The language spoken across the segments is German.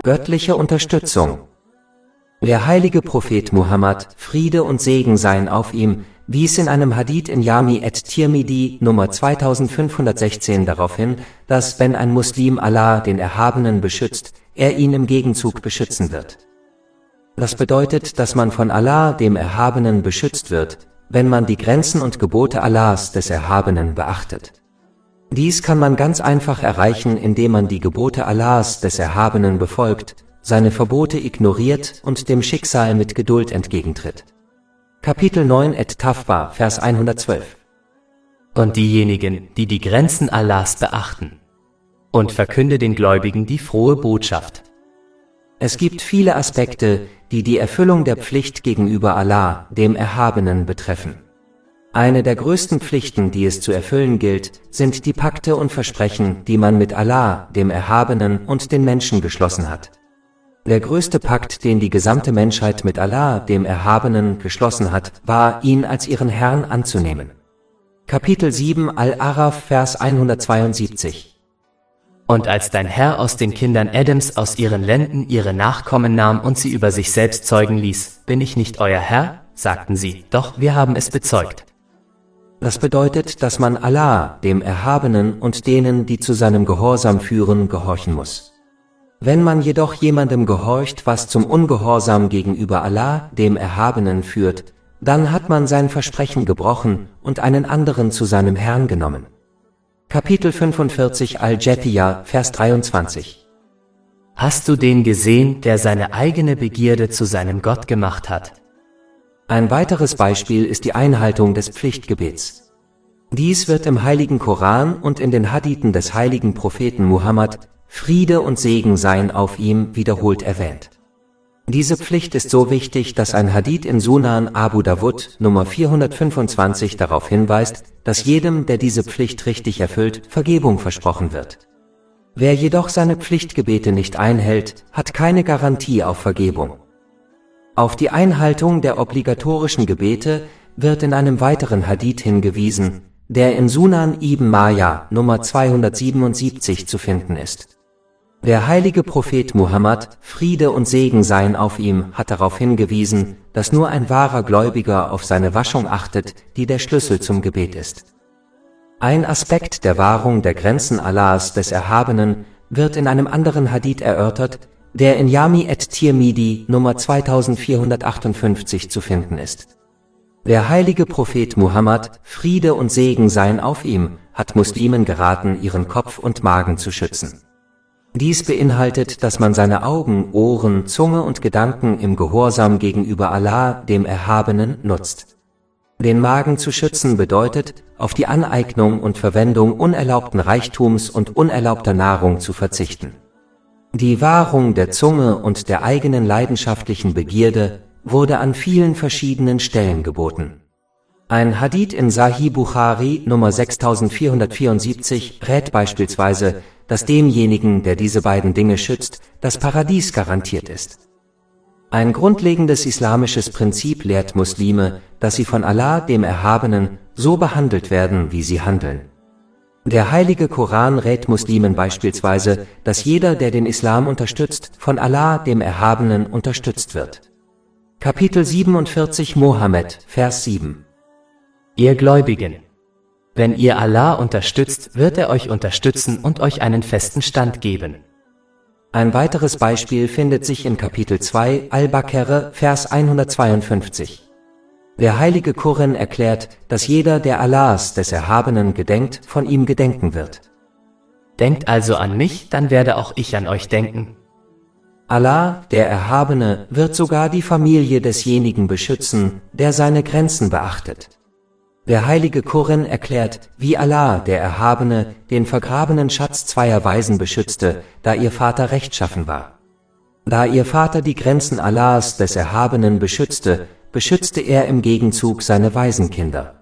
Göttliche Unterstützung. Der heilige Prophet Muhammad, Friede und Segen seien auf ihm, wies in einem Hadith in Jami at-Tirmidhi Nummer 2516 darauf hin, dass, wenn ein Muslim Allah, den Erhabenen, beschützt, er ihn im Gegenzug beschützen wird. Das bedeutet, dass man von Allah, dem Erhabenen, beschützt wird, wenn man die Grenzen und Gebote Allahs, des Erhabenen, beachtet. Dies kann man ganz einfach erreichen, indem man die Gebote Allahs, des Erhabenen, befolgt, seine Verbote ignoriert und dem Schicksal mit Geduld entgegentritt. Kapitel 9 at-Tawba, Vers 112. Und diejenigen, die die Grenzen Allahs beachten. Und verkünde den Gläubigen die frohe Botschaft. Es gibt viele Aspekte, die die Erfüllung der Pflicht gegenüber Allah, dem Erhabenen, betreffen. Eine der größten Pflichten, die es zu erfüllen gilt, sind die Pakte und Versprechen, die man mit Allah, dem Erhabenen, und den Menschen geschlossen hat. Der größte Pakt, den die gesamte Menschheit mit Allah, dem Erhabenen, geschlossen hat, war, ihn als ihren Herrn anzunehmen. Kapitel 7 Al-Araf, Vers 172. Und als dein Herr aus den Kindern Adams aus ihren Lenden ihre Nachkommen nahm und sie über sich selbst zeugen ließ, bin ich nicht euer Herr? Sagten sie, doch wir haben es bezeugt. Das bedeutet, dass man Allah, dem Erhabenen, und denen, die zu seinem Gehorsam führen, gehorchen muss. Wenn man jedoch jemandem gehorcht, was zum Ungehorsam gegenüber Allah, dem Erhabenen, führt, dann hat man sein Versprechen gebrochen und einen anderen zu seinem Herrn genommen. Kapitel 45 Al-Jathiyah, Vers 23. Hast du den gesehen, der seine eigene Begierde zu seinem Gott gemacht hat? Ein weiteres Beispiel ist die Einhaltung des Pflichtgebets. Dies wird im heiligen Koran und in den Hadithen des heiligen Propheten Muhammad, Friede und Segen seien auf ihm, wiederholt erwähnt. Diese Pflicht ist so wichtig, dass ein Hadith in Sunan Abu Dawud, Nummer 425 darauf hinweist, dass jedem, der diese Pflicht richtig erfüllt, Vergebung versprochen wird. Wer jedoch seine Pflichtgebete nicht einhält, hat keine Garantie auf Vergebung. Auf die Einhaltung der obligatorischen Gebete wird in einem weiteren Hadith hingewiesen, der in Sunan Ibn Majah, Nummer 277 zu finden ist. Der heilige Prophet Muhammad, Friede und Segen seien auf ihm, hat darauf hingewiesen, dass nur ein wahrer Gläubiger auf seine Waschung achtet, die der Schlüssel zum Gebet ist. Ein Aspekt der Wahrung der Grenzen Allahs, des Erhabenen, wird in einem anderen Hadith erörtert, der in Jami at-Tirmidhi, Nummer 2458 zu finden ist. Der heilige Prophet Muhammad, Friede und Segen seien auf ihm, hat Muslimen geraten, ihren Kopf und Magen zu schützen. Dies beinhaltet, dass man seine Augen, Ohren, Zunge und Gedanken im Gehorsam gegenüber Allah, dem Erhabenen, nutzt. Den Magen zu schützen bedeutet, auf die Aneignung und Verwendung unerlaubten Reichtums und unerlaubter Nahrung zu verzichten. Die Wahrung der Zunge und der eigenen leidenschaftlichen Begierde wurde an vielen verschiedenen Stellen geboten. Ein Hadith in Sahih Bukhari, Nummer 6474, rät beispielsweise, dass demjenigen, der diese beiden Dinge schützt, das Paradies garantiert ist. Ein grundlegendes islamisches Prinzip lehrt Muslime, dass sie von Allah, dem Erhabenen, so behandelt werden, wie sie handeln. Der heilige Koran rät Muslimen beispielsweise, dass jeder, der den Islam unterstützt, von Allah, dem Erhabenen, unterstützt wird. Kapitel 47 Mohammed, Vers 7. Ihr Gläubigen, wenn ihr Allah unterstützt, wird er euch unterstützen und euch einen festen Stand geben. Ein weiteres Beispiel findet sich in Kapitel 2 Al-Baqarah, Vers 152. Der heilige Koran erklärt, dass jeder, der Allahs, des Erhabenen, gedenkt, von ihm gedenken wird. Denkt also an mich, dann werde auch ich an euch denken. Allah, der Erhabene, wird sogar die Familie desjenigen beschützen, der seine Grenzen beachtet. Der heilige Koran erklärt, wie Allah, der Erhabene, den vergrabenen Schatz zweier Waisen beschützte, da ihr Vater rechtschaffen war. Da ihr Vater die Grenzen Allahs, des Erhabenen, beschützte, beschützte er im Gegenzug seine Waisenkinder.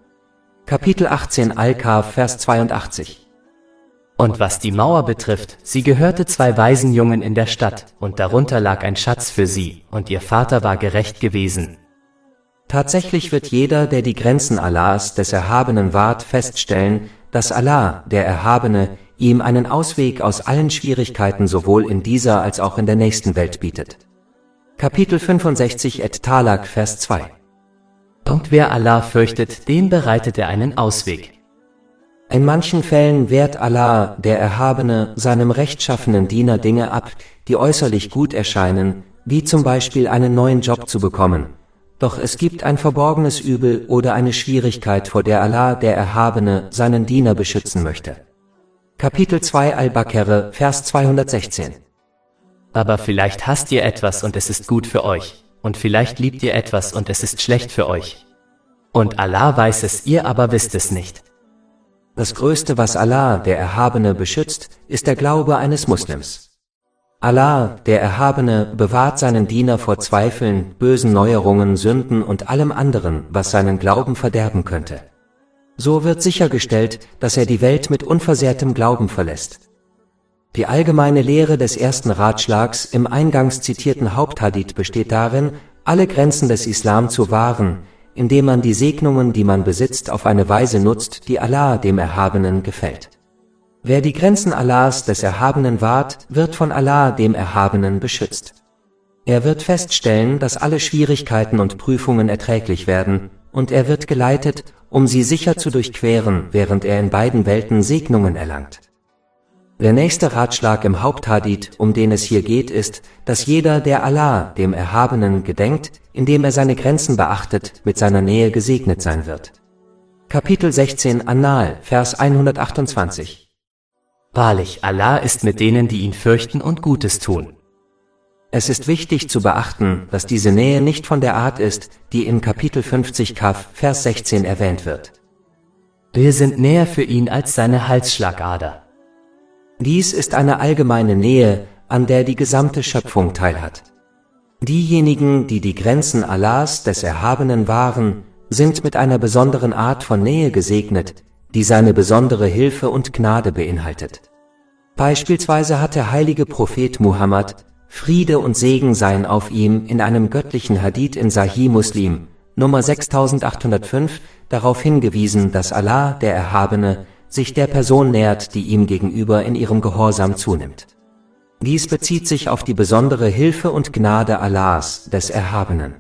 Kapitel 18 Al-Kahf, Vers 82. Und was die Mauer betrifft, sie gehörte zwei Waisenjungen in der Stadt, und darunter lag ein Schatz für sie, und ihr Vater war gerecht gewesen. Tatsächlich wird jeder, der die Grenzen Allahs, des Erhabenen, wahrt, feststellen, dass Allah, der Erhabene, ihm einen Ausweg aus allen Schwierigkeiten sowohl in dieser als auch in der nächsten Welt bietet. Kapitel 65 Talak, Vers 2. Und wer Allah fürchtet, dem bereitet er einen Ausweg. In manchen Fällen wehrt Allah, der Erhabene, seinem rechtschaffenen Diener Dinge ab, die äußerlich gut erscheinen, wie zum Beispiel einen neuen Job zu bekommen. Doch es gibt ein verborgenes Übel oder eine Schwierigkeit, vor der Allah, der Erhabene, seinen Diener beschützen möchte. Kapitel 2 Al-Baqarah, Vers 216. Aber vielleicht hasst ihr etwas und es ist gut für euch, und vielleicht liebt ihr etwas und es ist schlecht für euch. Und Allah weiß es, ihr aber wisst es nicht. Das Größte, was Allah, der Erhabene, beschützt, ist der Glaube eines Muslims. Allah, der Erhabene, bewahrt seinen Diener vor Zweifeln, bösen Neuerungen, Sünden und allem anderen, was seinen Glauben verderben könnte. So wird sichergestellt, dass er die Welt mit unversehrtem Glauben verlässt. Die allgemeine Lehre des ersten Ratschlags im eingangs zitierten Haupthadith besteht darin, alle Grenzen des Islam zu wahren, indem man die Segnungen, die man besitzt, auf eine Weise nutzt, die Allah, dem Erhabenen, gefällt. Wer die Grenzen Allahs, des Erhabenen, wahrt, wird von Allah, dem Erhabenen, beschützt. Er wird feststellen, dass alle Schwierigkeiten und Prüfungen erträglich werden, und er wird geleitet, um sie sicher zu durchqueren, während er in beiden Welten Segnungen erlangt. Der nächste Ratschlag im Haupthadith, um den es hier geht, ist, dass jeder, der Allah, dem Erhabenen, gedenkt, indem er seine Grenzen beachtet, mit seiner Nähe gesegnet sein wird. Kapitel 16 An-Nahl, Vers 128. Wahrlich, Allah ist mit denen, die ihn fürchten und Gutes tun. Es ist wichtig zu beachten, dass diese Nähe nicht von der Art ist, die in Kapitel 50 Kaf, Vers 16 erwähnt wird. Wir sind näher für ihn als seine Halsschlagader. Dies ist eine allgemeine Nähe, an der die gesamte Schöpfung teilhat. Diejenigen, die die Grenzen Allahs, des Erhabenen, wahren, sind mit einer besonderen Art von Nähe gesegnet, die seine besondere Hilfe und Gnade beinhaltet. Beispielsweise hat der heilige Prophet Muhammad, Friede und Segen seien auf ihm, in einem göttlichen Hadith in Sahih Muslim, Nummer 6805, darauf hingewiesen, dass Allah, der Erhabene, sich der Person nähert, die ihm gegenüber in ihrem Gehorsam zunimmt. Dies bezieht sich auf die besondere Hilfe und Gnade Allahs, des Erhabenen.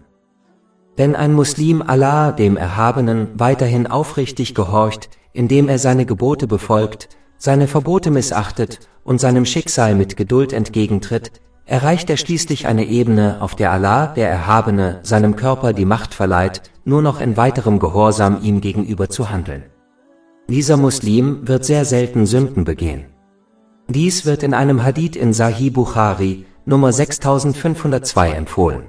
Wenn ein Muslim Allah, dem Erhabenen, weiterhin aufrichtig gehorcht, indem er seine Gebote befolgt, seine Verbote missachtet und seinem Schicksal mit Geduld entgegentritt, erreicht er schließlich eine Ebene, auf der Allah, der Erhabene, seinem Körper die Macht verleiht, nur noch in weiterem Gehorsam ihm gegenüber zu handeln. Dieser Muslim wird sehr selten Sünden begehen. Dies wird in einem Hadith in Sahih Bukhari, Nummer 6502 empfohlen.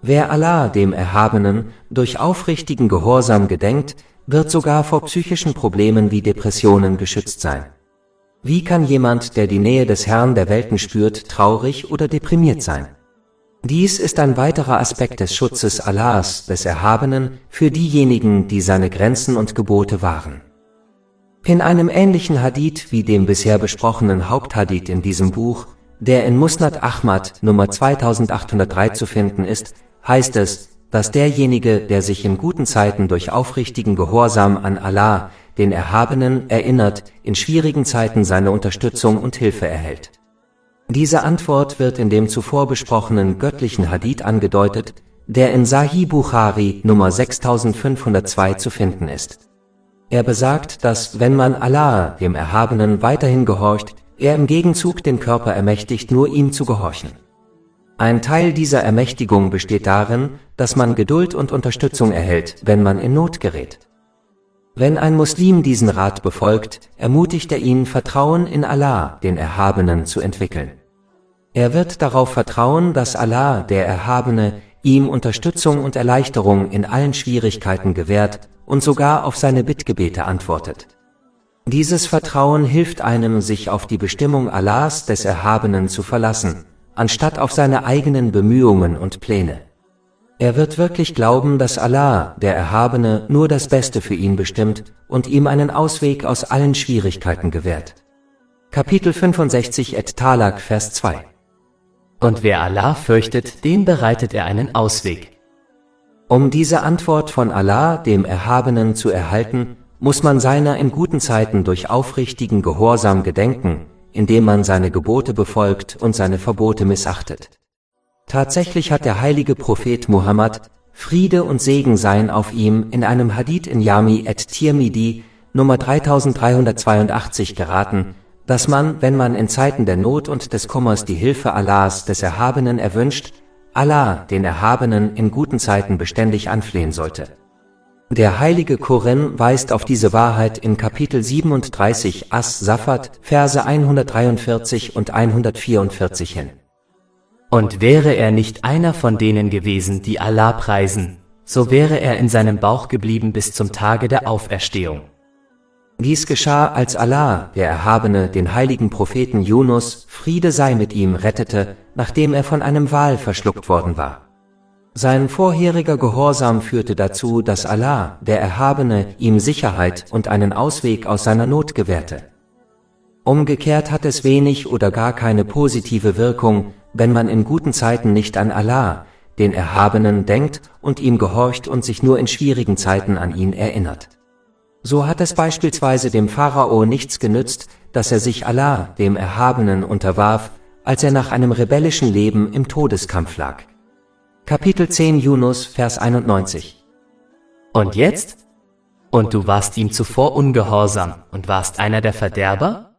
Wer Allah, dem Erhabenen, durch aufrichtigen Gehorsam gedenkt, wird sogar vor psychischen Problemen wie Depressionen geschützt sein. Wie kann jemand, der die Nähe des Herrn der Welten spürt, traurig oder deprimiert sein? Dies ist ein weiterer Aspekt des Schutzes Allahs, des Erhabenen, für diejenigen, die seine Grenzen und Gebote wahren. In einem ähnlichen Hadith wie dem bisher besprochenen Haupthadith in diesem Buch, der in Musnad Ahmad Nummer 2803 zu finden ist, heißt es, dass derjenige, der sich in guten Zeiten durch aufrichtigen Gehorsam an Allah, den Erhabenen, erinnert, in schwierigen Zeiten seine Unterstützung und Hilfe erhält. Diese Antwort wird in dem zuvor besprochenen göttlichen Hadith angedeutet, der in Sahih Bukhari Nummer 6502 zu finden ist. Er besagt, dass, wenn man Allah, dem Erhabenen, weiterhin gehorcht, er im Gegenzug den Körper ermächtigt, nur ihm zu gehorchen. Ein Teil dieser Ermächtigung besteht darin, dass man Geduld und Unterstützung erhält, wenn man in Not gerät. Wenn ein Muslim diesen Rat befolgt, ermutigt er ihn, Vertrauen in Allah, den Erhabenen, zu entwickeln. Er wird darauf vertrauen, dass Allah, der Erhabene, ihm Unterstützung und Erleichterung in allen Schwierigkeiten gewährt und sogar auf seine Bittgebete antwortet. Dieses Vertrauen hilft einem, sich auf die Bestimmung Allahs, des Erhabenen, zu verlassen, anstatt auf seine eigenen Bemühungen und Pläne. Er wird wirklich glauben, dass Allah, der Erhabene, nur das Beste für ihn bestimmt und ihm einen Ausweg aus allen Schwierigkeiten gewährt. Kapitel 65 Talak, Vers 2. Und wer Allah fürchtet, dem bereitet er einen Ausweg. Um diese Antwort von Allah, dem Erhabenen, zu erhalten, muss man seiner in guten Zeiten durch aufrichtigen Gehorsam gedenken, indem man seine Gebote befolgt und seine Verbote missachtet. Tatsächlich hat der heilige Prophet Muhammad, Friede und Segen seien auf ihm, in einem Hadith in Jami at-Tirmidhi, Nummer 3382 geraten, dass man, wenn man in Zeiten der Not und des Kummers die Hilfe Allahs des Erhabenen erwünscht, Allah, den Erhabenen, in guten Zeiten beständig anflehen sollte. Der heilige Koran weist auf diese Wahrheit in Kapitel 37 As-Safat, Verse 143 und 144 hin. Und wäre er nicht einer von denen gewesen, die Allah preisen, so wäre er in seinem Bauch geblieben bis zum Tage der Auferstehung. Dies geschah, als Allah, der Erhabene, den heiligen Propheten Yunus, Friede sei mit ihm, rettete, nachdem er von einem Wal verschluckt worden war. Sein vorheriger Gehorsam führte dazu, dass Allah, der Erhabene, ihm Sicherheit und einen Ausweg aus seiner Not gewährte. Umgekehrt hat es wenig oder gar keine positive Wirkung, wenn man in guten Zeiten nicht an Allah, den Erhabenen, denkt und ihm gehorcht und sich nur in schwierigen Zeiten an ihn erinnert. So hat es beispielsweise dem Pharao nichts genützt, dass er sich Allah, dem Erhabenen, unterwarf, als er nach einem rebellischen Leben im Todeskampf lag. Kapitel 10 Yunus, Vers 91. Und jetzt? Und du warst ihm zuvor ungehorsam und warst einer der Verderber?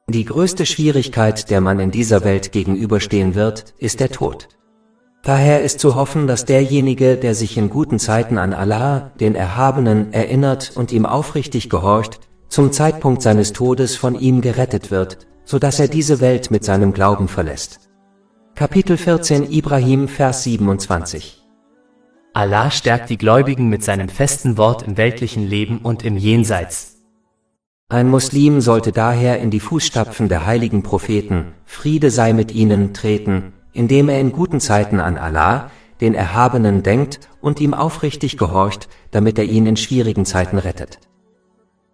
Die größte Schwierigkeit, der man in dieser Welt gegenüberstehen wird, ist der Tod. Daher ist zu hoffen, dass derjenige, der sich in guten Zeiten an Allah, den Erhabenen, erinnert und ihm aufrichtig gehorcht, zum Zeitpunkt seines Todes von ihm gerettet wird, so dass er diese Welt mit seinem Glauben verlässt. Kapitel 14 Ibrahim, Vers 27. Allah stärkt die Gläubigen mit seinem festen Wort im weltlichen Leben und im Jenseits. Ein Muslim sollte daher in die Fußstapfen der heiligen Propheten, Friede sei mit ihnen, treten, indem er in guten Zeiten an Allah, den Erhabenen, denkt und ihm aufrichtig gehorcht, damit er ihn in schwierigen Zeiten rettet.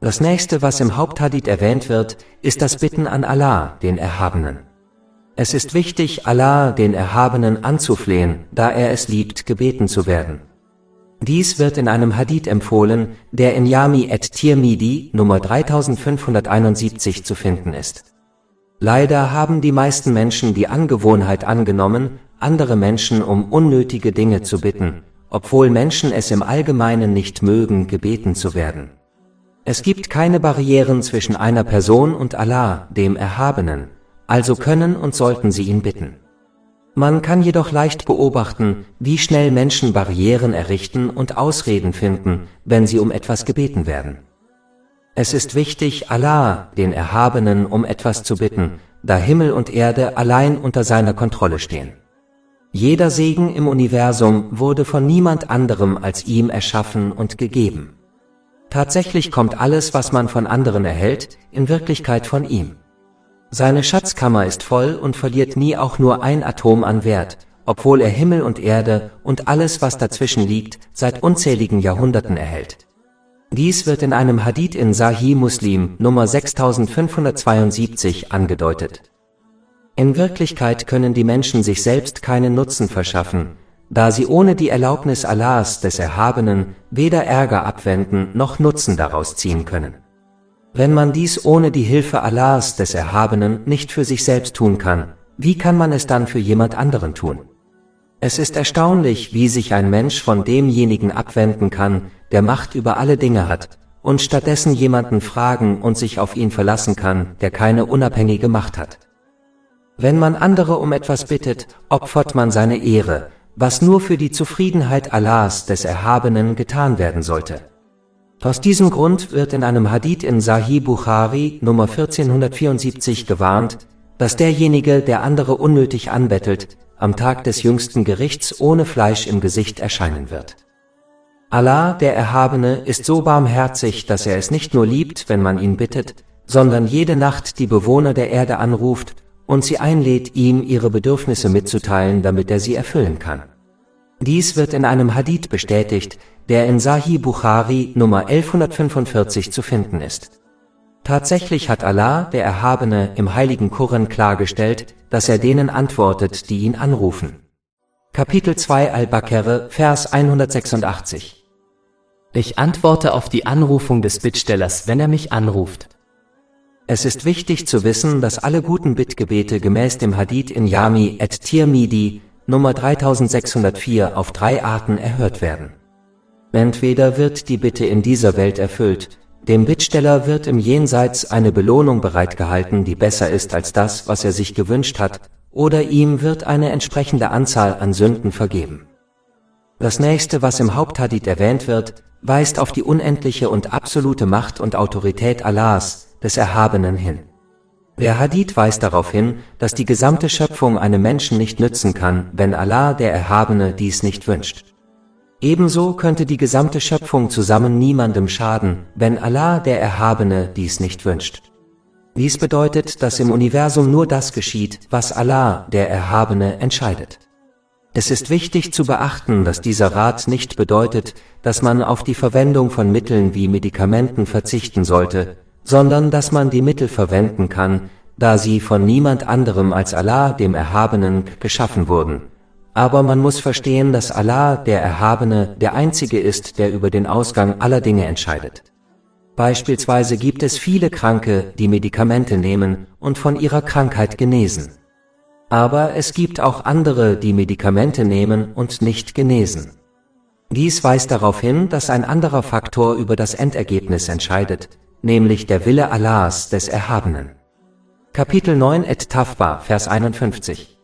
Das nächste, was im Haupthadith erwähnt wird, ist das Bitten an Allah, den Erhabenen. Es ist wichtig, Allah, den Erhabenen, anzuflehen, da er es liebt, gebeten zu werden. Dies wird in einem Hadith empfohlen, der in Jami at-Tirmidhi, Nummer 3571 zu finden ist. Leider haben die meisten Menschen die Angewohnheit angenommen, andere Menschen um unnötige Dinge zu bitten, obwohl Menschen es im Allgemeinen nicht mögen, gebeten zu werden. Es gibt keine Barrieren zwischen einer Person und Allah, dem Erhabenen, also können und sollten sie ihn bitten. Man kann jedoch leicht beobachten, wie schnell Menschen Barrieren errichten und Ausreden finden, wenn sie um etwas gebeten werden. Es ist wichtig, Allah, den Erhabenen, um etwas zu bitten, da Himmel und Erde allein unter seiner Kontrolle stehen. Jeder Segen im Universum wurde von niemand anderem als ihm erschaffen und gegeben. Tatsächlich kommt alles, was man von anderen erhält, in Wirklichkeit von ihm. Seine Schatzkammer ist voll und verliert nie auch nur ein Atom an Wert, obwohl er Himmel und Erde und alles, was dazwischen liegt, seit unzähligen Jahrhunderten erhält. Dies wird in einem Hadith in Sahih Muslim, Nummer 6572, angedeutet. In Wirklichkeit können die Menschen sich selbst keinen Nutzen verschaffen, da sie ohne die Erlaubnis Allahs, des Erhabenen, weder Ärger abwenden noch Nutzen daraus ziehen können. Wenn man dies ohne die Hilfe Allahs, des Erhabenen, nicht für sich selbst tun kann, wie kann man es dann für jemand anderen tun? Es ist erstaunlich, wie sich ein Mensch von demjenigen abwenden kann, der Macht über alle Dinge hat, und stattdessen jemanden fragen und sich auf ihn verlassen kann, der keine unabhängige Macht hat. Wenn man andere um etwas bittet, opfert man seine Ehre, was nur für die Zufriedenheit Allahs, des Erhabenen, getan werden sollte. Aus diesem Grund wird in einem Hadith in Sahih Bukhari, Nummer 1474, gewarnt, dass derjenige, der andere unnötig anbettelt, am Tag des jüngsten Gerichts ohne Fleisch im Gesicht erscheinen wird. Allah, der Erhabene, ist so barmherzig, dass er es nicht nur liebt, wenn man ihn bittet, sondern jede Nacht die Bewohner der Erde anruft und sie einlädt, ihm ihre Bedürfnisse mitzuteilen, damit er sie erfüllen kann. Dies wird in einem Hadith bestätigt, der in Sahih Bukhari, Nummer 1145 zu finden ist. Tatsächlich hat Allah, der Erhabene, im heiligen Koran klargestellt, dass er denen antwortet, die ihn anrufen. Kapitel 2 Al-Baqarah, Vers 186. Ich antworte auf die Anrufung des Bittstellers, wenn er mich anruft. Es ist wichtig zu wissen, dass alle guten Bittgebete gemäß dem Hadith in Jami at-Tirmidhi, Nummer 3604 auf 3 Arten erhört werden. Entweder wird die Bitte in dieser Welt erfüllt, dem Bittsteller wird im Jenseits eine Belohnung bereitgehalten, die besser ist als das, was er sich gewünscht hat, oder ihm wird eine entsprechende Anzahl an Sünden vergeben. Das nächste, was im Haupthadith erwähnt wird, weist auf die unendliche und absolute Macht und Autorität Allahs, des Erhabenen, hin. Der Hadith weist darauf hin, dass die gesamte Schöpfung einem Menschen nicht nützen kann, wenn Allah, der Erhabene, dies nicht wünscht. Ebenso könnte die gesamte Schöpfung zusammen niemandem schaden, wenn Allah, der Erhabene, dies nicht wünscht. Dies bedeutet, dass im Universum nur das geschieht, was Allah, der Erhabene, entscheidet. Es ist wichtig zu beachten, dass dieser Rat nicht bedeutet, dass man auf die Verwendung von Mitteln wie Medikamenten verzichten sollte, sondern dass man die Mittel verwenden kann, da sie von niemand anderem als Allah, dem Erhabenen, geschaffen wurden. Aber man muss verstehen, dass Allah, der Erhabene, der Einzige ist, der über den Ausgang aller Dinge entscheidet. Beispielsweise gibt es viele Kranke, die Medikamente nehmen und von ihrer Krankheit genesen. Aber es gibt auch andere, die Medikamente nehmen und nicht genesen. Dies weist darauf hin, dass ein anderer Faktor über das Endergebnis entscheidet, nämlich der Wille Allahs, des Erhabenen. Kapitel 9 at-Tawbah, Vers 51.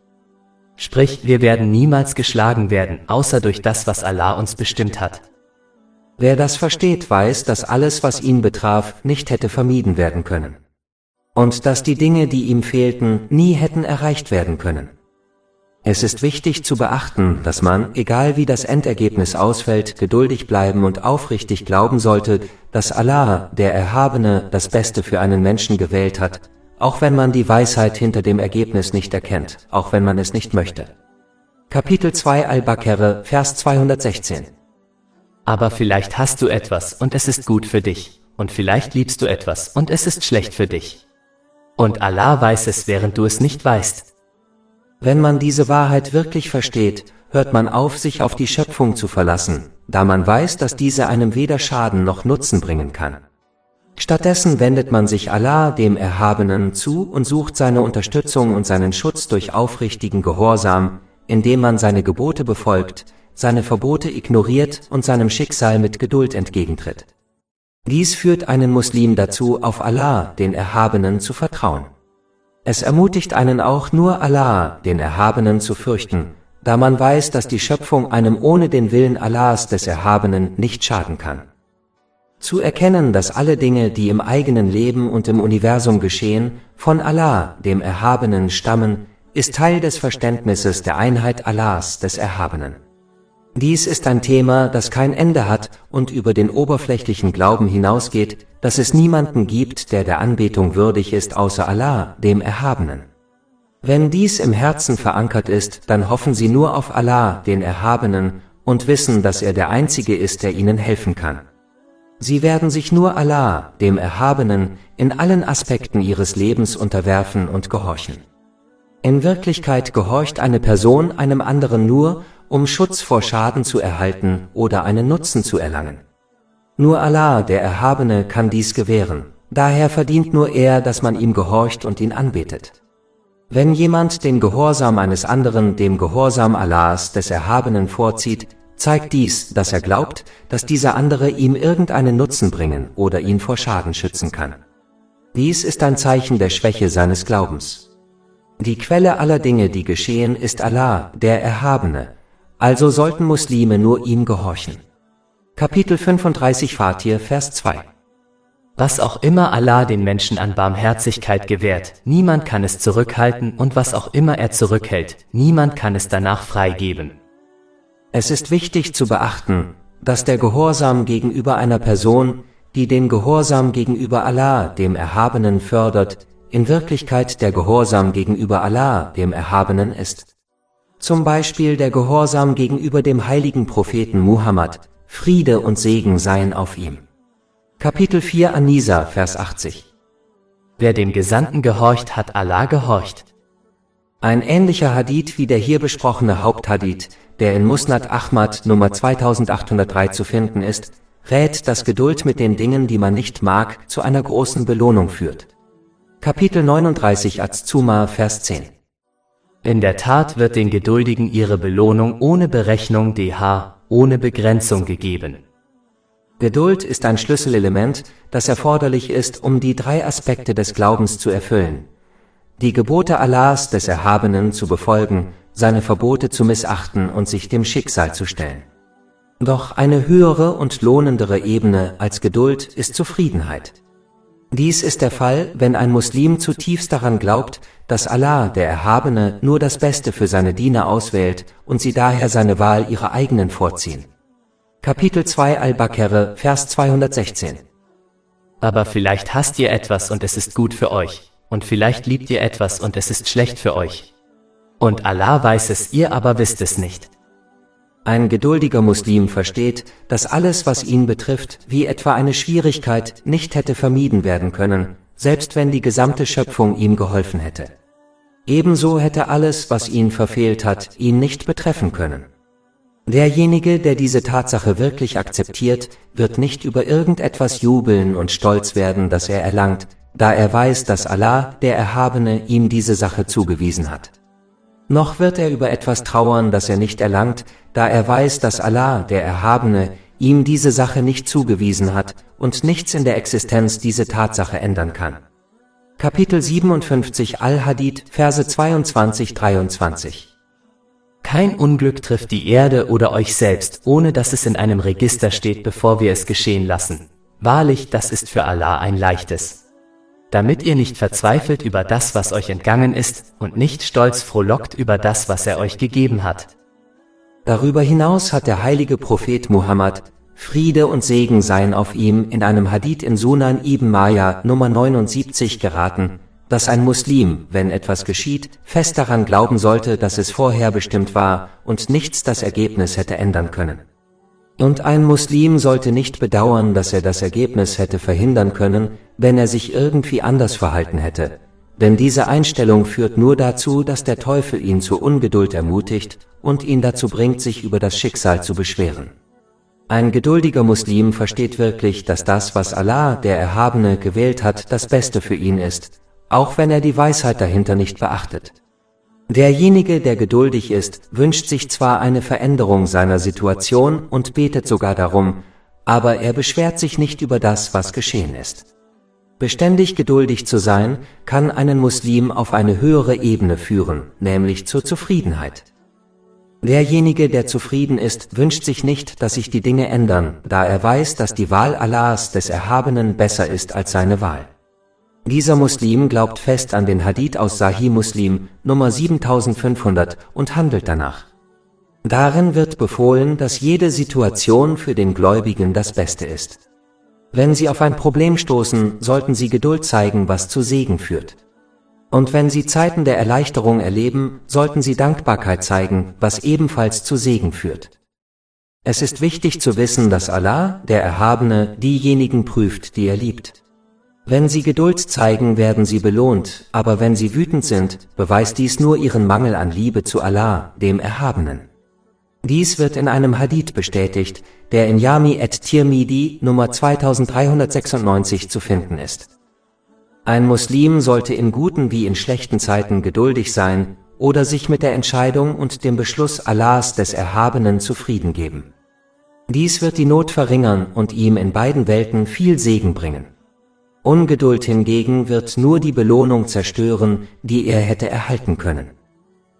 Sprich, wir werden niemals geschlagen werden, außer durch das, was Allah uns bestimmt hat. Wer das versteht, weiß, dass alles, was ihn betraf, nicht hätte vermieden werden können. Und dass die Dinge, die ihm fehlten, nie hätten erreicht werden können. Es ist wichtig zu beachten, dass man, egal wie das Endergebnis ausfällt, geduldig bleiben und aufrichtig glauben sollte, dass Allah, der Erhabene, das Beste für einen Menschen gewählt hat, auch wenn man die Weisheit hinter dem Ergebnis nicht erkennt, auch wenn man es nicht möchte. Kapitel 2 Al-Baqarah, Vers 216. Aber vielleicht hast du etwas und es ist gut für dich, und vielleicht liebst du etwas und es ist schlecht für dich. Und Allah weiß es, während du es nicht weißt. Wenn man diese Wahrheit wirklich versteht, hört man auf, sich auf die Schöpfung zu verlassen, da man weiß, dass diese einem weder Schaden noch Nutzen bringen kann. Stattdessen wendet man sich Allah, dem Erhabenen, zu und sucht seine Unterstützung und seinen Schutz durch aufrichtigen Gehorsam, indem man seine Gebote befolgt, seine Verbote ignoriert und seinem Schicksal mit Geduld entgegentritt. Dies führt einen Muslim dazu, auf Allah, den Erhabenen, zu vertrauen. Es ermutigt einen auch, nur Allah, den Erhabenen, zu fürchten, da man weiß, dass die Schöpfung einem ohne den Willen Allahs, des Erhabenen, nicht schaden kann. Zu erkennen, dass alle Dinge, die im eigenen Leben und im Universum geschehen, von Allah, dem Erhabenen, stammen, ist Teil des Verständnisses der Einheit Allahs, des Erhabenen. Dies ist ein Thema, das kein Ende hat und über den oberflächlichen Glauben hinausgeht, dass es niemanden gibt, der der Anbetung würdig ist außer Allah, dem Erhabenen. Wenn dies im Herzen verankert ist, dann hoffen sie nur auf Allah, den Erhabenen, und wissen, dass er der Einzige ist, der ihnen helfen kann. Sie werden sich nur Allah, dem Erhabenen, in allen Aspekten ihres Lebens unterwerfen und gehorchen. In Wirklichkeit gehorcht eine Person einem anderen nur, um Schutz vor Schaden zu erhalten oder einen Nutzen zu erlangen. Nur Allah, der Erhabene, kann dies gewähren, daher verdient nur er, dass man ihm gehorcht und ihn anbetet. Wenn jemand den Gehorsam eines anderen dem Gehorsam Allahs, des Erhabenen, vorzieht, zeigt dies, dass er glaubt, dass dieser andere ihm irgendeinen Nutzen bringen oder ihn vor Schaden schützen kann. Dies ist ein Zeichen der Schwäche seines Glaubens. Die Quelle aller Dinge, die geschehen, ist Allah, der Erhabene, also sollten Muslime nur ihm gehorchen. Kapitel 35 Fatir, Vers 2. Was auch immer Allah den Menschen an Barmherzigkeit gewährt, niemand kann es zurückhalten, und was auch immer er zurückhält, niemand kann es danach freigeben. Es ist wichtig zu beachten, dass der Gehorsam gegenüber einer Person, die den Gehorsam gegenüber Allah, dem Erhabenen, fördert, in Wirklichkeit der Gehorsam gegenüber Allah, dem Erhabenen, ist. Zum Beispiel der Gehorsam gegenüber dem heiligen Propheten Muhammad, Friede und Segen seien auf ihm. Kapitel 4 An-Nisa, Vers 80. Wer dem Gesandten gehorcht, hat Allah gehorcht. Ein ähnlicher Hadith wie der hier besprochene Haupthadith, der in Musnad Ahmad Nummer 2803 zu finden ist, rät, dass Geduld mit den Dingen, die man nicht mag, zu einer großen Belohnung führt. Kapitel 39 Az-Zumar, Vers 10. In der Tat wird den Geduldigen ihre Belohnung ohne Berechnung ohne Begrenzung gegeben. Geduld ist ein Schlüsselelement, das erforderlich ist, um die 3 Aspekte des Glaubens zu erfüllen: die Gebote Allahs des Erhabenen zu befolgen, seine Verbote zu missachten und sich dem Schicksal zu stellen. Doch eine höhere und lohnendere Ebene als Geduld ist Zufriedenheit. Dies ist der Fall, wenn ein Muslim zutiefst daran glaubt, dass Allah, der Erhabene, nur das Beste für seine Diener auswählt und sie daher seine Wahl ihrer eigenen vorziehen. Kapitel 2 Al-Baqarah, Vers 216. Aber vielleicht hasst ihr etwas und es ist gut für euch, und vielleicht liebt ihr etwas und es ist schlecht für euch. Und Allah weiß es, ihr aber wisst es nicht. Ein geduldiger Muslim versteht, dass alles, was ihn betrifft, wie etwa eine Schwierigkeit, nicht hätte vermieden werden können, selbst wenn die gesamte Schöpfung ihm geholfen hätte. Ebenso hätte alles, was ihn verfehlt hat, ihn nicht betreffen können. Derjenige, der diese Tatsache wirklich akzeptiert, wird nicht über irgendetwas jubeln und stolz werden, das er erlangt, da er weiß, dass Allah, der Erhabene, ihm diese Sache zugewiesen hat. Noch wird er über etwas trauern, das er nicht erlangt, da er weiß, dass Allah, der Erhabene, ihm diese Sache nicht zugewiesen hat und nichts in der Existenz diese Tatsache ändern kann. Kapitel 57 Al-Hadid, Verse 22-23. Kein Unglück trifft die Erde oder euch selbst, ohne dass es in einem Register steht, bevor wir es geschehen lassen. Wahrlich, das ist für Allah ein leichtes. Damit ihr nicht verzweifelt über das, was euch entgangen ist, und nicht stolz frohlockt über das, was er euch gegeben hat. Darüber hinaus hat der heilige Prophet Muhammad, Friede und Segen seien auf ihm, in einem Hadith in Sunan ibn Majah Nummer 79 geraten, dass ein Muslim, wenn etwas geschieht, fest daran glauben sollte, dass es vorherbestimmt war und nichts das Ergebnis hätte ändern können. Und ein Muslim sollte nicht bedauern, dass er das Ergebnis hätte verhindern können, wenn er sich irgendwie anders verhalten hätte. Denn diese Einstellung führt nur dazu, dass der Teufel ihn zur Ungeduld ermutigt und ihn dazu bringt, sich über das Schicksal zu beschweren. Ein geduldiger Muslim versteht wirklich, dass das, was Allah, der Erhabene, gewählt hat, das Beste für ihn ist, auch wenn er die Weisheit dahinter nicht beachtet. Derjenige, der geduldig ist, wünscht sich zwar eine Veränderung seiner Situation und betet sogar darum, aber er beschwert sich nicht über das, was geschehen ist. Beständig geduldig zu sein, kann einen Muslim auf eine höhere Ebene führen, nämlich zur Zufriedenheit. Derjenige, der zufrieden ist, wünscht sich nicht, dass sich die Dinge ändern, da er weiß, dass die Wahl Allahs des Erhabenen besser ist als seine Wahl. Dieser Muslim glaubt fest an den Hadith aus Sahih Muslim, Nummer 7500, und handelt danach. Darin wird befohlen, dass jede Situation für den Gläubigen das Beste ist. Wenn sie auf ein Problem stoßen, sollten sie Geduld zeigen, was zu Segen führt. Und wenn sie Zeiten der Erleichterung erleben, sollten sie Dankbarkeit zeigen, was ebenfalls zu Segen führt. Es ist wichtig zu wissen, dass Allah, der Erhabene, diejenigen prüft, die er liebt. Wenn sie Geduld zeigen, werden sie belohnt, aber wenn sie wütend sind, beweist dies nur ihren Mangel an Liebe zu Allah, dem Erhabenen. Dies wird in einem Hadith bestätigt, der in Jami at-Tirmidhi Nummer 2396 zu finden ist. Ein Muslim sollte in guten wie in schlechten Zeiten geduldig sein oder sich mit der Entscheidung und dem Beschluss Allahs des Erhabenen zufrieden geben. Dies wird die Not verringern und ihm in beiden Welten viel Segen bringen. Ungeduld hingegen wird nur die Belohnung zerstören, die er hätte erhalten können.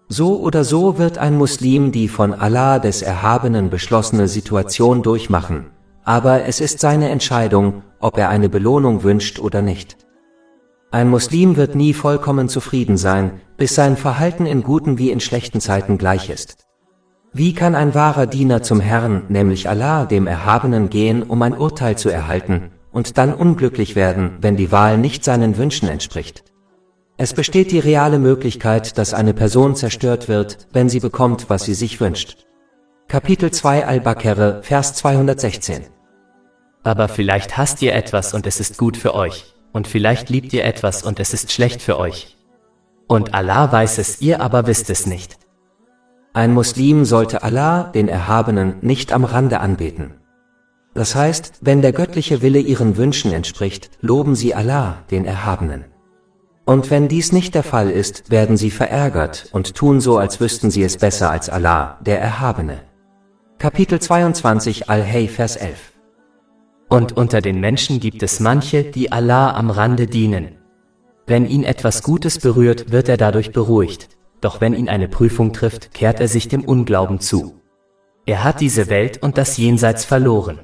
So oder so wird ein Muslim die von Allah des Erhabenen beschlossene Situation durchmachen, aber es ist seine Entscheidung, ob er eine Belohnung wünscht oder nicht. Ein Muslim wird nie vollkommen zufrieden sein, bis sein Verhalten in guten wie in schlechten Zeiten gleich ist. Wie kann ein wahrer Diener zum Herrn, nämlich Allah, dem Erhabenen, gehen, um ein Urteil zu erhalten, und dann unglücklich werden, wenn die Wahl nicht seinen Wünschen entspricht? Es besteht die reale Möglichkeit, dass eine Person zerstört wird, wenn sie bekommt, was sie sich wünscht. Kapitel 2 Al-Baqarah, Vers 216. Aber vielleicht hasst ihr etwas und es ist gut für euch, und vielleicht liebt ihr etwas und es ist schlecht für euch. Und Allah weiß es, ihr aber wisst es nicht. Ein Muslim sollte Allah, den Erhabenen, nicht am Rande anbeten. Das heißt, wenn der göttliche Wille ihren Wünschen entspricht, loben sie Allah, den Erhabenen. Und wenn dies nicht der Fall ist, werden sie verärgert und tun so, als wüssten sie es besser als Allah, der Erhabene. Kapitel 22 Al-Hay, Vers 11. Und unter den Menschen gibt es manche, die Allah am Rande dienen. Wenn ihn etwas Gutes berührt, wird er dadurch beruhigt, doch wenn ihn eine Prüfung trifft, kehrt er sich dem Unglauben zu. Er hat diese Welt und das Jenseits verloren.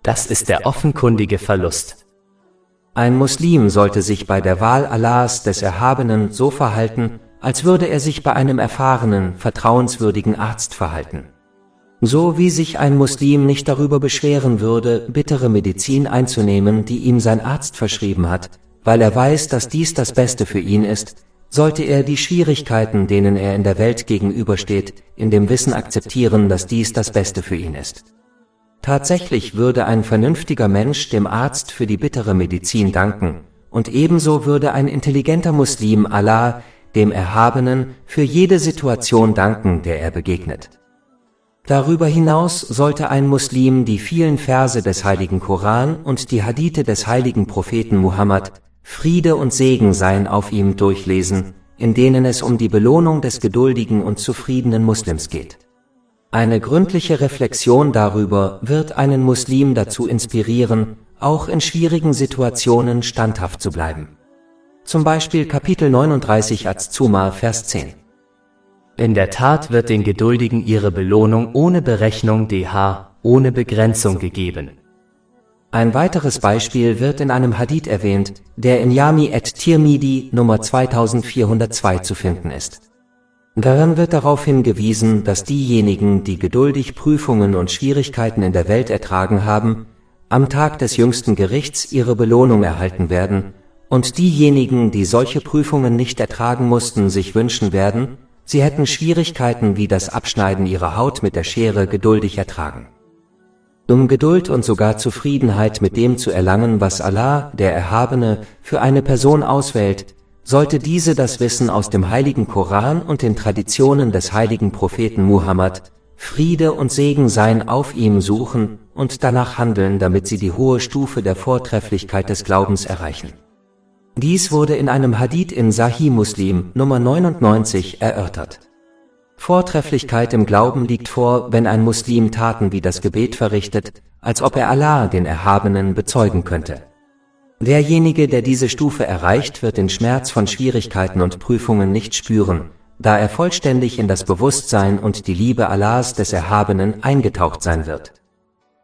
Das ist der offenkundige Verlust. Ein Muslim sollte sich bei der Wahl Allahs des Erhabenen so verhalten, als würde er sich bei einem erfahrenen, vertrauenswürdigen Arzt verhalten. So wie sich ein Muslim nicht darüber beschweren würde, bittere Medizin einzunehmen, die ihm sein Arzt verschrieben hat, weil er weiß, dass dies das Beste für ihn ist, sollte er die Schwierigkeiten, denen er in der Welt gegenübersteht, in dem Wissen akzeptieren, dass dies das Beste für ihn ist. Tatsächlich würde ein vernünftiger Mensch dem Arzt für die bittere Medizin danken, und ebenso würde ein intelligenter Muslim Allah, dem Erhabenen, für jede Situation danken, der er begegnet. Darüber hinaus sollte ein Muslim die vielen Verse des heiligen Koran und die Hadithe des heiligen Propheten Muhammad, Friede und Segen seien auf ihm, durchlesen, in denen es um die Belohnung des geduldigen und zufriedenen Muslims geht. Eine gründliche Reflexion darüber wird einen Muslim dazu inspirieren, auch in schwierigen Situationen standhaft zu bleiben. Zum Beispiel Kapitel 39 Az-Zumar, Vers 10. In der Tat wird den Geduldigen ihre Belohnung ohne Berechnung ohne Begrenzung gegeben. Ein weiteres Beispiel wird in einem Hadith erwähnt, der in Jami at-Tirmidhi Nummer 2402 zu finden ist. Darin wird darauf hingewiesen, dass diejenigen, die geduldig Prüfungen und Schwierigkeiten in der Welt ertragen haben, am Tag des jüngsten Gerichts ihre Belohnung erhalten werden, und diejenigen, die solche Prüfungen nicht ertragen mussten, sich wünschen werden, sie hätten Schwierigkeiten wie das Abschneiden ihrer Haut mit der Schere geduldig ertragen. Um Geduld und sogar Zufriedenheit mit dem zu erlangen, was Allah, der Erhabene, für eine Person auswählt, sollte diese das Wissen aus dem heiligen Koran und den Traditionen des heiligen Propheten Muhammad, Friede und Segen seien auf ihm, suchen und danach handeln, damit sie die hohe Stufe der Vortrefflichkeit des Glaubens erreichen. Dies wurde in einem Hadith in Sahih Muslim Nummer 99 erörtert. Vortrefflichkeit im Glauben liegt vor, wenn ein Muslim Taten wie das Gebet verrichtet, als ob er Allah, den Erhabenen, bezeugen könnte. Derjenige, der diese Stufe erreicht, wird den Schmerz von Schwierigkeiten und Prüfungen nicht spüren, da er vollständig in das Bewusstsein und die Liebe Allahs des Erhabenen eingetaucht sein wird.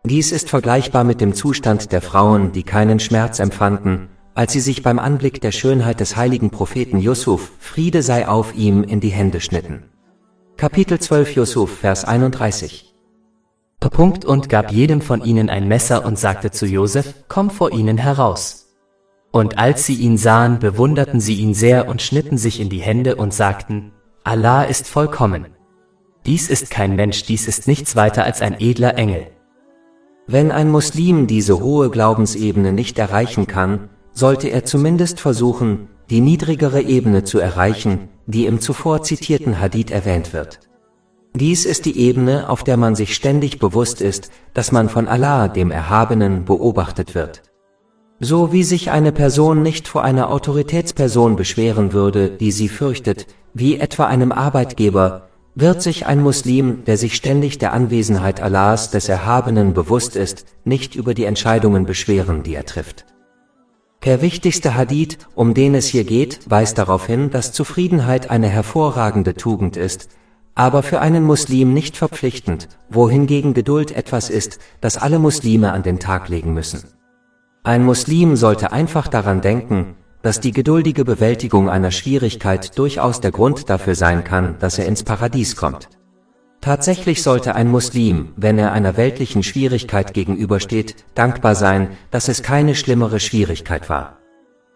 Dies ist vergleichbar mit dem Zustand der Frauen, die keinen Schmerz empfanden, als sie sich beim Anblick der Schönheit des heiligen Propheten Yusuf, Friede sei auf ihm, in die Hände schnitten. Kapitel 12 Yusuf, Vers 31. Und gab jedem von ihnen ein Messer und sagte zu Josef, komm vor ihnen heraus. Und als sie ihn sahen, bewunderten sie ihn sehr und schnitten sich in die Hände und sagten, Allah ist vollkommen. Dies ist kein Mensch, dies ist nichts weiter als ein edler Engel. Wenn ein Muslim diese hohe Glaubensebene nicht erreichen kann, sollte er zumindest versuchen, die niedrigere Ebene zu erreichen, die im zuvor zitierten Hadith erwähnt wird. Dies ist die Ebene, auf der man sich ständig bewusst ist, dass man von Allah, dem Erhabenen, beobachtet wird. So wie sich eine Person nicht vor einer Autoritätsperson beschweren würde, die sie fürchtet, wie etwa einem Arbeitgeber, wird sich ein Muslim, der sich ständig der Anwesenheit Allahs, des Erhabenen, bewusst ist, nicht über die Entscheidungen beschweren, die er trifft. Der wichtigste Hadith, um den es hier geht, weist darauf hin, dass Zufriedenheit eine hervorragende Tugend ist, aber für einen Muslim nicht verpflichtend, wohingegen Geduld etwas ist, das alle Muslime an den Tag legen müssen. Ein Muslim sollte einfach daran denken, dass die geduldige Bewältigung einer Schwierigkeit durchaus der Grund dafür sein kann, dass er ins Paradies kommt. Tatsächlich sollte ein Muslim, wenn er einer weltlichen Schwierigkeit gegenübersteht, dankbar sein, dass es keine schlimmere Schwierigkeit war.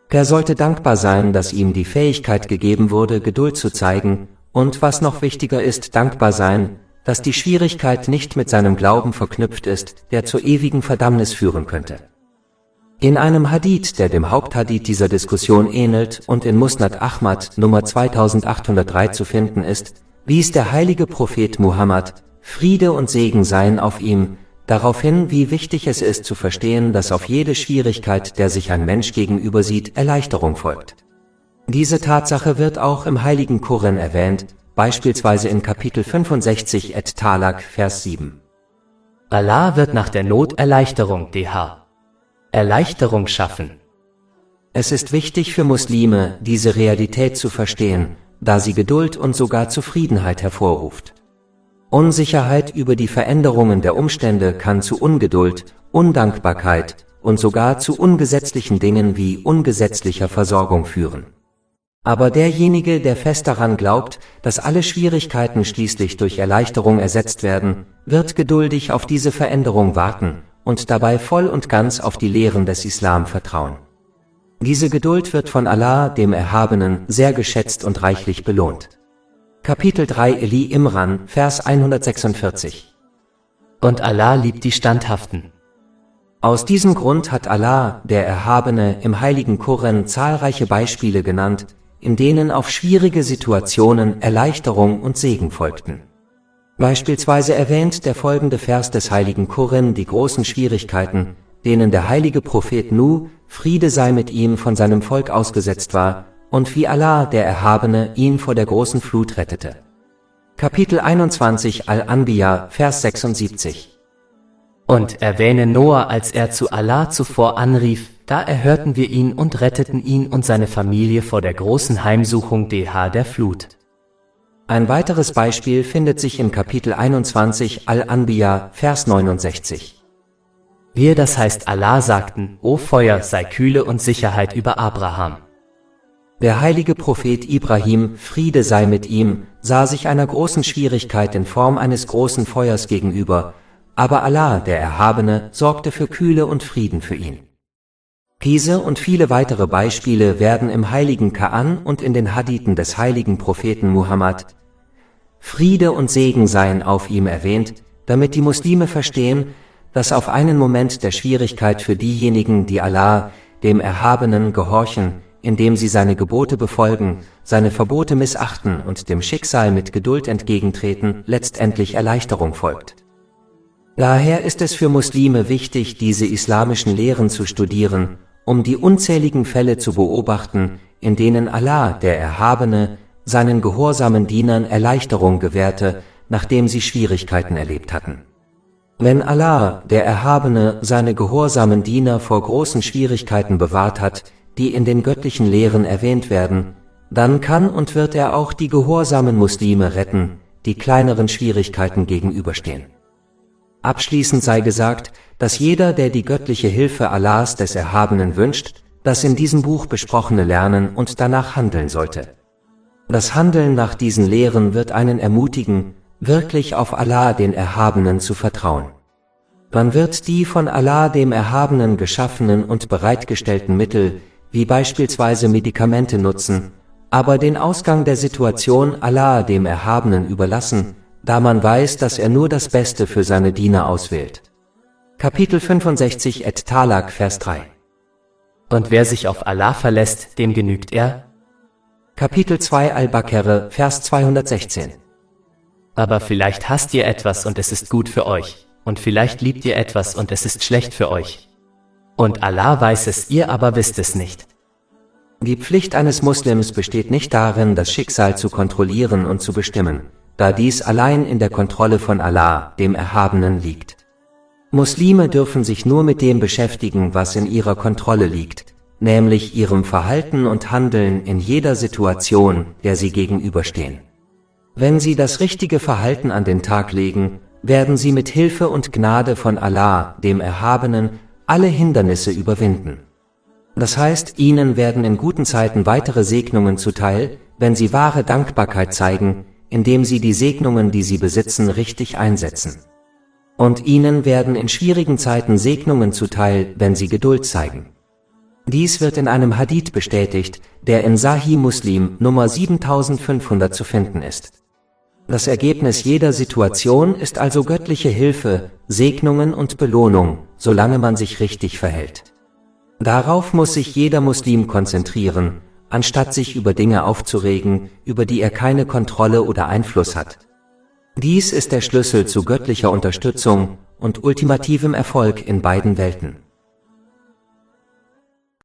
Er sollte dankbar sein, dass ihm die Fähigkeit gegeben wurde, Geduld zu zeigen, und was noch wichtiger ist, dankbar sein, dass die Schwierigkeit nicht mit seinem Glauben verknüpft ist, der zur ewigen Verdammnis führen könnte. In einem Hadith, der dem Haupthadith dieser Diskussion ähnelt und in Musnad Ahmad Nummer 2803 zu finden ist, wies der heilige Prophet Muhammad, Friede und Segen seien auf ihm, darauf hin, wie wichtig es ist zu verstehen, dass auf jede Schwierigkeit, der sich ein Mensch gegenüber sieht, Erleichterung folgt. Diese Tatsache wird auch im heiligen Koran erwähnt, beispielsweise in Kapitel 65 et-Talaq, Vers 7. Allah wird nach der Not Erleichterung, Erleichterung schaffen. Es ist wichtig für Muslime, diese Realität zu verstehen, da sie Geduld und sogar Zufriedenheit hervorruft. Unsicherheit über die Veränderungen der Umstände kann zu Ungeduld, Undankbarkeit und sogar zu ungesetzlichen Dingen wie ungesetzlicher Versorgung führen. Aber derjenige, der fest daran glaubt, dass alle Schwierigkeiten schließlich durch Erleichterung ersetzt werden, wird geduldig auf diese Veränderung warten und dabei voll und ganz auf die Lehren des Islam vertrauen. Diese Geduld wird von Allah, dem Erhabenen, sehr geschätzt und reichlich belohnt. Kapitel 3 Eli Imran, Vers 146. Und Allah liebt die Standhaften. Aus diesem Grund hat Allah, der Erhabene, im heiligen Koran zahlreiche Beispiele genannt, in denen auf schwierige Situationen Erleichterung und Segen folgten. Beispielsweise erwähnt der folgende Vers des heiligen Koran die großen Schwierigkeiten, denen der heilige Prophet Nuh, Friede sei mit ihm, von seinem Volk ausgesetzt war, und wie Allah, der Erhabene, ihn vor der großen Flut rettete. Kapitel 21 Al-Anbiya, Vers 76. Und erwähne Noah, als er zu Allah zuvor anrief, da erhörten wir ihn und retteten ihn und seine Familie vor der großen Heimsuchung der Flut. Ein weiteres Beispiel findet sich in Kapitel 21 Al-Anbiya, Vers 69. Wir, das heißt Allah, sagten, O Feuer, sei Kühle und Sicherheit über Abraham. Der heilige Prophet Ibrahim, Friede sei mit ihm, sah sich einer großen Schwierigkeit in Form eines großen Feuers gegenüber, aber Allah, der Erhabene, sorgte für Kühle und Frieden für ihn. Diese und viele weitere Beispiele werden im heiligen Koran und in den Hadithen des heiligen Propheten Muhammad, Friede und Segen seien auf ihm, erwähnt, damit die Muslime verstehen, dass auf einen Moment der Schwierigkeit für diejenigen, die Allah, dem Erhabenen, gehorchen, indem sie seine Gebote befolgen, seine Verbote missachten und dem Schicksal mit Geduld entgegentreten, letztendlich Erleichterung folgt. Daher ist es für Muslime wichtig, diese islamischen Lehren zu studieren, um die unzähligen Fälle zu beobachten, in denen Allah, der Erhabene, seinen gehorsamen Dienern Erleichterung gewährte, nachdem sie Schwierigkeiten erlebt hatten. Wenn Allah, der Erhabene, seine gehorsamen Diener vor großen Schwierigkeiten bewahrt hat, die in den göttlichen Lehren erwähnt werden, dann kann und wird er auch die gehorsamen Muslime retten, die kleineren Schwierigkeiten gegenüberstehen. Abschließend sei gesagt, dass jeder, der die göttliche Hilfe Allahs des Erhabenen wünscht, das in diesem Buch besprochene lernen und danach handeln sollte. Das Handeln nach diesen Lehren wird einen ermutigen, wirklich auf Allah, den Erhabenen, zu vertrauen. Man wird die von Allah, dem Erhabenen, geschaffenen und bereitgestellten Mittel, wie beispielsweise Medikamente, nutzen, aber den Ausgang der Situation Allah, dem Erhabenen, überlassen, da man weiß, dass er nur das Beste für seine Diener auswählt. Kapitel 65 et-Talaq, Vers 3. Und wer sich auf Allah verlässt, dem genügt er. Kapitel 2 Al-Baqarah, Vers 216. Aber vielleicht hasst ihr etwas und es ist gut für euch, und vielleicht liebt ihr etwas und es ist schlecht für euch. Und Allah weiß es, ihr aber wisst es nicht. Die Pflicht eines Muslims besteht nicht darin, das Schicksal zu kontrollieren und zu bestimmen, da dies allein in der Kontrolle von Allah, dem Erhabenen, liegt. Muslime dürfen sich nur mit dem beschäftigen, was in ihrer Kontrolle liegt, nämlich ihrem Verhalten und Handeln in jeder Situation, der sie gegenüberstehen. Wenn sie das richtige Verhalten an den Tag legen, werden sie mit Hilfe und Gnade von Allah, dem Erhabenen, alle Hindernisse überwinden. Das heißt, ihnen werden in guten Zeiten weitere Segnungen zuteil, wenn sie wahre Dankbarkeit zeigen, indem sie die Segnungen, die sie besitzen, richtig einsetzen. Und ihnen werden in schwierigen Zeiten Segnungen zuteil, wenn sie Geduld zeigen. Dies wird in einem Hadith bestätigt, der in Sahih Muslim Nummer 7500 zu finden ist. Das Ergebnis jeder Situation ist also göttliche Hilfe, Segnungen und Belohnung, solange man sich richtig verhält. Darauf muss sich jeder Muslim konzentrieren, anstatt sich über Dinge aufzuregen, über die er keine Kontrolle oder Einfluss hat. Dies ist der Schlüssel zu göttlicher Unterstützung und ultimativem Erfolg in beiden Welten.